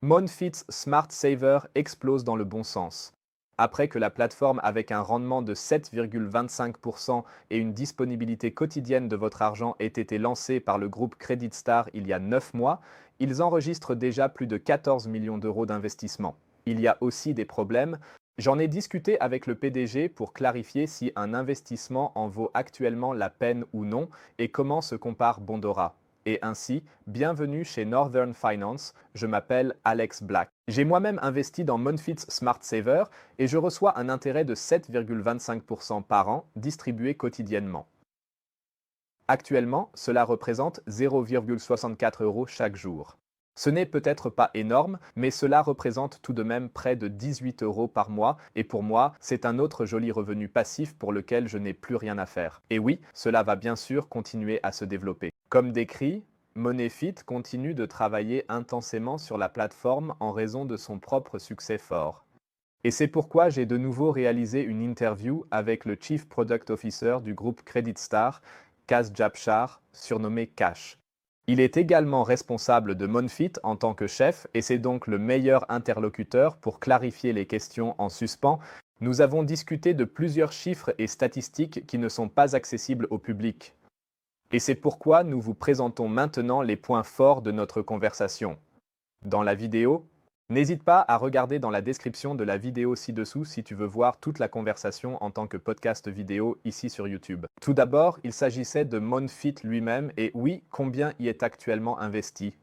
Monfit's Smart Saver explose dans le bon sens. Après que la plateforme avec un rendement de 7,25% et une disponibilité quotidienne de votre argent ait été lancée par le groupe Credit Star il y a 9 mois, ils enregistrent déjà plus de 14 millions d'euros d'investissement. Il y a aussi des problèmes. J'en ai discuté avec le PDG pour clarifier si un investissement en vaut actuellement la peine ou non et comment se compare Bondora. Et ainsi, bienvenue chez Northern Finance, je m'appelle Alex Black. J'ai moi-même investi dans Monfit's Smart Saver et je reçois un intérêt de 7,25% par an distribué quotidiennement. Actuellement, cela représente 0,64 euros chaque jour. Ce n'est peut-être pas énorme, mais cela représente tout de même près de 18 euros par mois, et pour moi, c'est un autre joli revenu passif pour lequel je n'ai plus rien à faire. Et oui, cela va bien sûr continuer à se développer. Comme décrit, Monefit continue de travailler intensément sur la plateforme en raison de son propre succès fort. Et c'est pourquoi j'ai de nouveau réalisé une interview avec le Chief Product Officer du groupe Credit Star, Kaz Jabshar, surnommé Cash. Il est également responsable de Monfit en tant que chef et c'est donc le meilleur interlocuteur pour clarifier les questions en suspens. Nous avons discuté de plusieurs chiffres et statistiques qui ne sont pas accessibles au public. Et c'est pourquoi nous vous présentons maintenant les points forts de notre conversation. Dans la vidéo, n'hésite pas à regarder dans la description de la vidéo ci-dessous si tu veux voir toute la conversation en tant que podcast vidéo ici sur YouTube. Tout d'abord, il s'agissait de Monfit lui-même et oui, combien y est actuellement investi?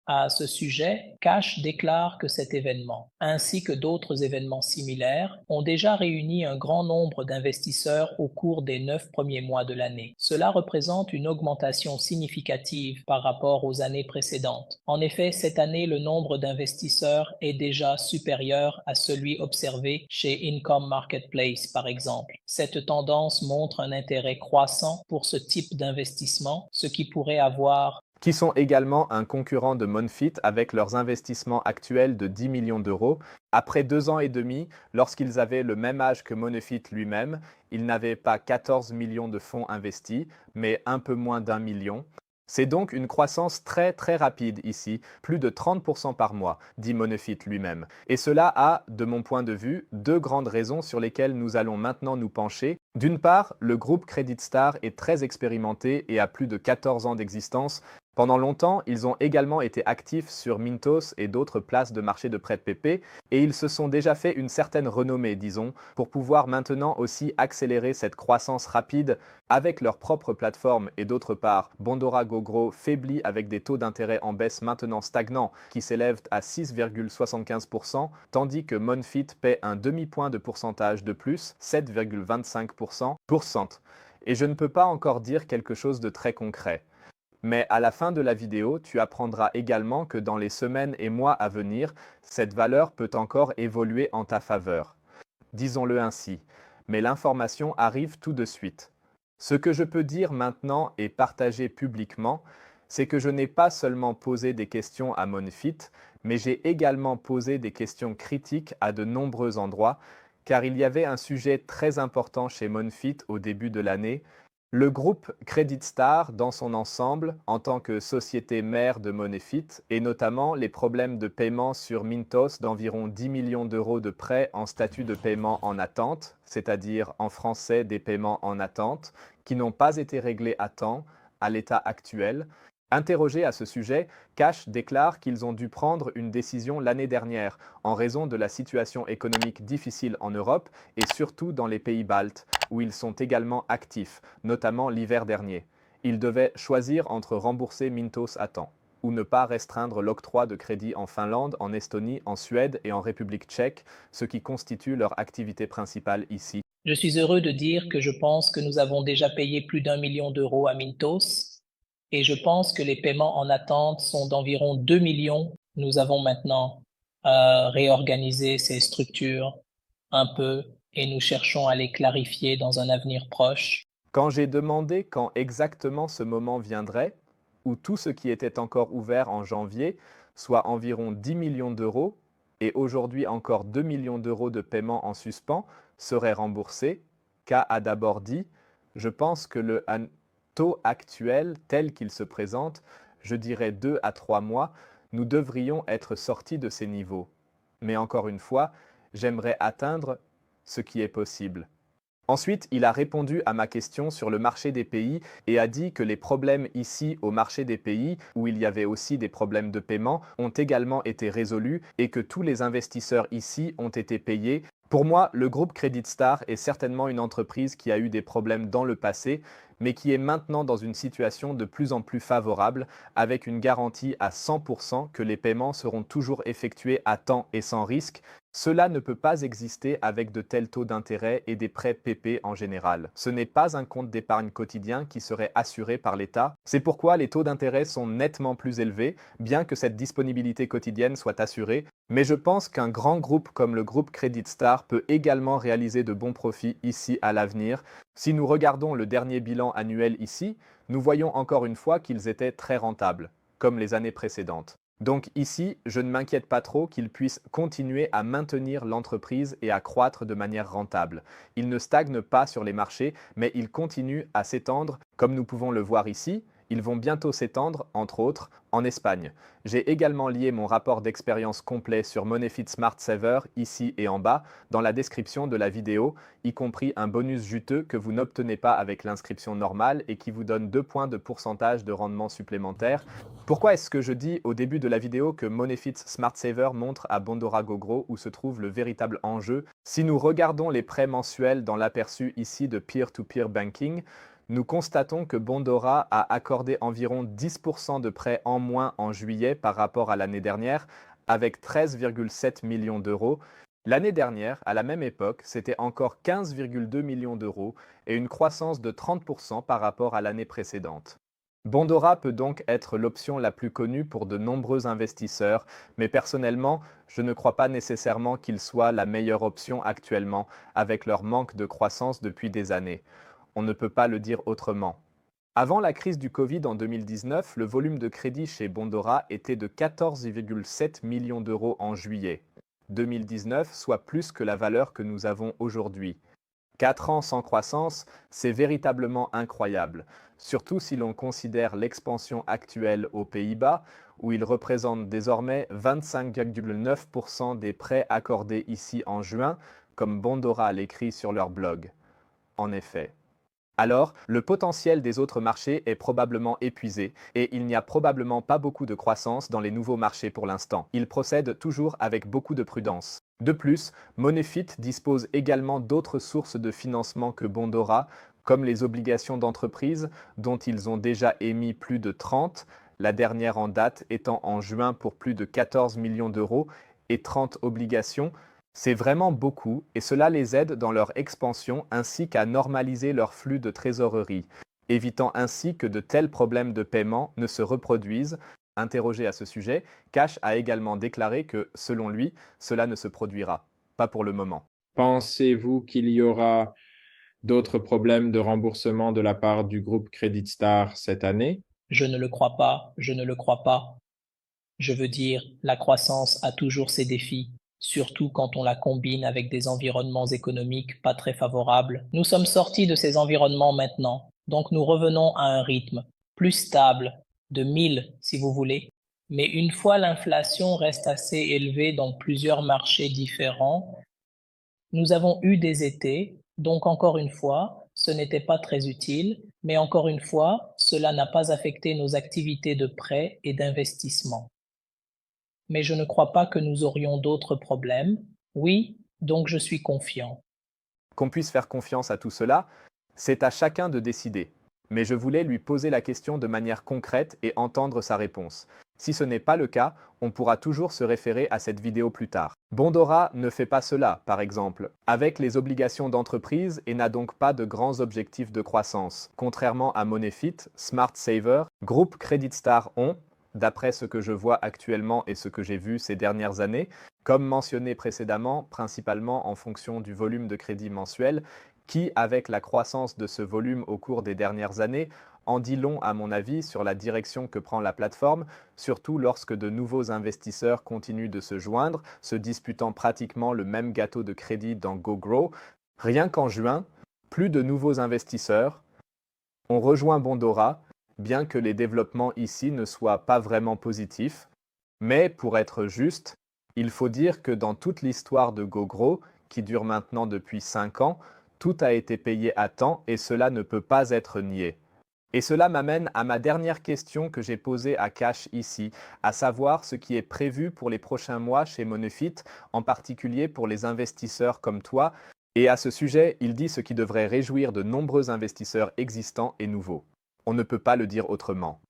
À ce sujet, Cash déclare que cet événement, ainsi que d'autres événements similaires, ont déjà réuni un grand nombre d'investisseurs au cours des 9 premiers mois de l'année. Cela représente une augmentation significative par rapport aux années précédentes. En effet, cette année, le nombre d'investisseurs est déjà supérieur à celui observé chez Income Marketplace, par exemple. Cette tendance montre un intérêt croissant pour ce type d'investissement, ce qui pourrait avoir Qui sont également un concurrent de Monfit avec leurs investissements actuels de 10 millions d'euros. Après 2 ans et demi, lorsqu'ils avaient le même âge que Monefit lui-même, ils n'avaient pas 14 millions de fonds investis, mais un peu moins d'1 million. C'est donc une croissance très très rapide ici, plus de 30% par mois, dit Monefit lui-même. Et cela a, de mon point de vue, deux grandes raisons sur lesquelles nous allons maintenant nous pencher. D'une part, le groupe Credit Star est très expérimenté et a plus de 14 ans d'existence. Pendant longtemps, ils ont également été actifs sur Mintos et d'autres places de marché de prêt PP, et ils se sont déjà fait une certaine renommée, disons, pour pouvoir maintenant aussi accélérer cette croissance rapide avec leur propre plateforme et d'autre part, Bondora Gogro faiblit avec des taux d'intérêt en baisse maintenant stagnants qui s'élèvent à 6,75%, tandis que Monfit paie un demi-point de pourcentage de plus, 7,25%. Et je ne peux pas encore dire quelque chose de très concret. Mais à la fin de la vidéo, tu apprendras également que dans les semaines et mois à venir, cette valeur peut encore évoluer en ta faveur. Disons-le ainsi. Mais l'information arrive tout de suite. Ce que je peux dire maintenant et partager publiquement, c'est que je n'ai pas seulement posé des questions à Monfit, mais j'ai également posé des questions critiques à de nombreux endroits, car il y avait un sujet très important chez Monfit au début de l'année. Le groupe Credit Star, dans son ensemble, en tant que société mère de Monefit, et notamment les problèmes de paiement sur Mintos d'environ 10 millions d'euros de prêts en statut de paiement en attente, c'est-à-dire en français des paiements en attente, qui n'ont pas été réglés à temps, à l'état actuel. Interrogé à ce sujet, Cash déclare qu'ils ont dû prendre une décision l'année dernière en raison de la situation économique difficile en Europe et surtout dans les pays baltes, où ils sont également actifs, notamment l'hiver dernier. Ils devaient choisir entre rembourser Mintos à temps ou ne pas restreindre l'octroi de crédit en Finlande, en Estonie, en Suède et en République tchèque, ce qui constitue leur activité principale ici. Je suis heureux de dire que je pense que nous avons déjà payé plus d'1 million d'euros à Mintos et je pense que les paiements en attente sont d'environ 2 millions. Nous avons maintenant réorganisé ces structures un peu et nous cherchons à les clarifier dans un avenir proche. Quand j'ai demandé quand exactement ce moment viendrait, où tout ce qui était encore ouvert en janvier, soit environ 10 millions d'euros, et aujourd'hui encore 2 millions d'euros de paiement en suspens, seraient remboursés, K a d'abord dit, je pense que le taux actuel tel qu'il se présente, je dirais 2 à 3 mois, nous devrions être sortis de ces niveaux. Mais encore une fois, j'aimerais atteindre ce qui est possible. Ensuite, il a répondu à ma question sur le marché des pays et a dit que les problèmes ici au marché des pays, où il y avait aussi des problèmes de paiement, ont également été résolus et que tous les investisseurs ici ont été payés. Pour moi, le groupe Credit Star est certainement une entreprise qui a eu des problèmes dans le passé, mais qui est maintenant dans une situation de plus en plus favorable, avec une garantie à 100% que les paiements seront toujours effectués à temps et sans risque. Cela ne peut pas exister avec de tels taux d'intérêt et des prêts PP en général. Ce n'est pas un compte d'épargne quotidien qui serait assuré par l'État. C'est pourquoi les taux d'intérêt sont nettement plus élevés, bien que cette disponibilité quotidienne soit assurée. Mais je pense qu'un grand groupe comme le groupe Credit Star peut également réaliser de bons profits ici à l'avenir. Si nous regardons le dernier bilan annuel ici, nous voyons encore une fois qu'ils étaient très rentables, comme les années précédentes. Donc ici, je ne m'inquiète pas trop qu'ils puissent continuer à maintenir l'entreprise et à croître de manière rentable. Ils ne stagnent pas sur les marchés, mais ils continuent à s'étendre, comme nous pouvons le voir ici. Ils vont bientôt s'étendre, entre autres, en Espagne. J'ai également lié mon rapport d'expérience complet sur Monefit Smart Saver ici et en bas dans la description de la vidéo, y compris un bonus juteux que vous n'obtenez pas avec l'inscription normale et qui vous donne 2 points de pourcentage de rendement supplémentaire. Pourquoi est-ce que je dis au début de la vidéo que Monefit Smart Saver montre à Bondora Gogro où se trouve le véritable enjeu? Si nous regardons les prêts mensuels dans l'aperçu ici de peer-to-peer banking, nous constatons que Bondora a accordé environ 10% de prêts en moins en juillet par rapport à l'année dernière, avec 13,7 millions d'euros. L'année dernière, à la même époque, c'était encore 15,2 millions d'euros et une croissance de 30% par rapport à l'année précédente. Bondora peut donc être l'option la plus connue pour de nombreux investisseurs, mais personnellement, je ne crois pas nécessairement qu'il soit la meilleure option actuellement, avec leur manque de croissance depuis des années. On ne peut pas le dire autrement. Avant la crise du Covid en 2019, le volume de crédit chez Bondora était de 14,7 millions d'euros en juillet 2019, soit plus que la valeur que nous avons aujourd'hui. 4 ans sans croissance, c'est véritablement incroyable, surtout si l'on considère l'expansion actuelle aux Pays-Bas, où il représente désormais 25,9% des prêts accordés ici en juin, comme Bondora l'écrit sur leur blog. En effet. Alors, le potentiel des autres marchés est probablement épuisé et il n'y a probablement pas beaucoup de croissance dans les nouveaux marchés pour l'instant. Ils procèdent toujours avec beaucoup de prudence. De plus, Monefit dispose également d'autres sources de financement que Bondora, comme les obligations d'entreprise, dont ils ont déjà émis plus de 30, la dernière en date étant en juin pour plus de 14 millions d'euros, et 30 obligations. C'est vraiment beaucoup et cela les aide dans leur expansion ainsi qu'à normaliser leur flux de trésorerie, évitant ainsi que de tels problèmes de paiement ne se reproduisent. Interrogé à ce sujet, Cash a également déclaré que, selon lui, cela ne se produira, pas pour le moment. Pensez-vous qu'il y aura d'autres problèmes de remboursement de la part du groupe Credit Star cette année? Je ne le crois pas, je ne le crois pas. Je veux dire, la croissance a toujours ses défis, surtout quand on la combine avec des environnements économiques pas très favorables. Nous sommes sortis de ces environnements maintenant, donc nous revenons à un rythme plus stable, de 1000 si vous voulez. Mais une fois l'inflation reste assez élevée dans plusieurs marchés différents, nous avons eu des étés, donc encore une fois, ce n'était pas très utile, mais encore une fois, cela n'a pas affecté nos activités de prêt et d'investissement. Mais je ne crois pas que nous aurions d'autres problèmes. Oui, donc je suis confiant. Qu'on puisse faire confiance à tout cela, c'est à chacun de décider. Mais je voulais lui poser la question de manière concrète et entendre sa réponse. Si ce n'est pas le cas, on pourra toujours se référer à cette vidéo plus tard. Bondora ne fait pas cela, par exemple, avec les obligations d'entreprise et n'a donc pas de grands objectifs de croissance. Contrairement à Monefit, Smart Saver, Groupe Credit Star ont, d'après ce que je vois actuellement et ce que j'ai vu ces dernières années, comme mentionné précédemment, principalement en fonction du volume de crédit mensuel, qui, avec la croissance de ce volume au cours des dernières années, en dit long à mon avis sur la direction que prend la plateforme, surtout lorsque de nouveaux investisseurs continuent de se joindre, se disputant pratiquement le même gâteau de crédit dans GoGrow. Rien qu'en juin, plus de nouveaux investisseurs ont rejoint Bondora, bien que les développements ici ne soient pas vraiment positifs. Mais pour être juste, il faut dire que dans toute l'histoire de Gogoro, qui dure maintenant depuis 5 ans, tout a été payé à temps et cela ne peut pas être nié. Et cela m'amène à ma dernière question que j'ai posée à Cash ici, à savoir ce qui est prévu pour les prochains mois chez Monefit, en particulier pour les investisseurs comme toi. Et à ce sujet, il dit ce qui devrait réjouir de nombreux investisseurs existants et nouveaux. On ne peut pas le dire autrement.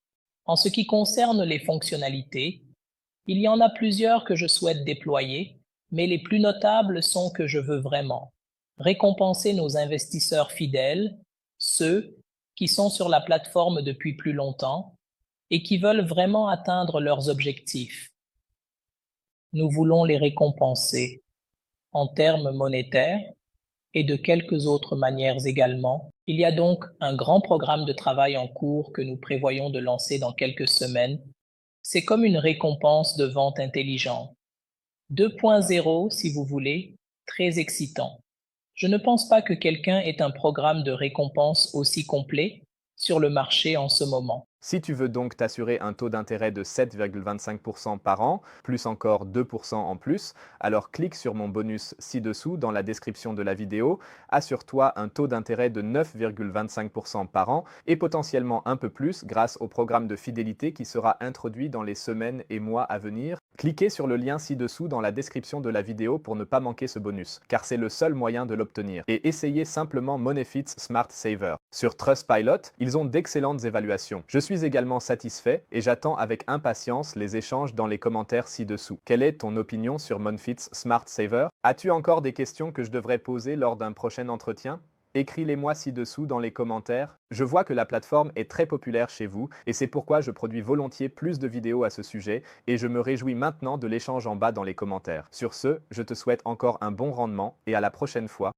En ce qui concerne les fonctionnalités, il y en a plusieurs que je souhaite déployer, mais les plus notables sont que je veux vraiment récompenser nos investisseurs fidèles, ceux qui sont sur la plateforme depuis plus longtemps et qui veulent vraiment atteindre leurs objectifs. Nous voulons les récompenser en termes monétaires et de quelques autres manières également. Il y a donc un grand programme de travail en cours que nous prévoyons de lancer dans quelques semaines. C'est comme une récompense de vente intelligente. 2.0 si vous voulez, très excitant. Je ne pense pas que quelqu'un ait un programme de récompense aussi complet sur le marché en ce moment. Si tu veux donc t'assurer un taux d'intérêt de 7,25% par an, plus encore 2% en plus, alors clique sur mon bonus ci-dessous dans la description de la vidéo. Assure-toi un taux d'intérêt de 9,25% par an et potentiellement un peu plus grâce au programme de fidélité qui sera introduit dans les semaines et mois à venir. Cliquez sur le lien ci-dessous dans la description de la vidéo pour ne pas manquer ce bonus, car c'est le seul moyen de l'obtenir. Et essayez simplement Monefit's Smart Saver. Sur Trustpilot, ils ont d'excellentes évaluations. Je suis également satisfait et j'attends avec impatience les échanges dans les commentaires ci-dessous. Quelle est ton opinion sur Monefit's Smart Saver? As-tu encore des questions que je devrais poser lors d'un prochain entretien? Écris-les-moi ci-dessous dans les commentaires. Je vois que la plateforme est très populaire chez vous et c'est pourquoi je produis volontiers plus de vidéos à ce sujet et je me réjouis maintenant de l'échange en bas dans les commentaires. Sur ce, je te souhaite encore un bon rendement et à la prochaine fois.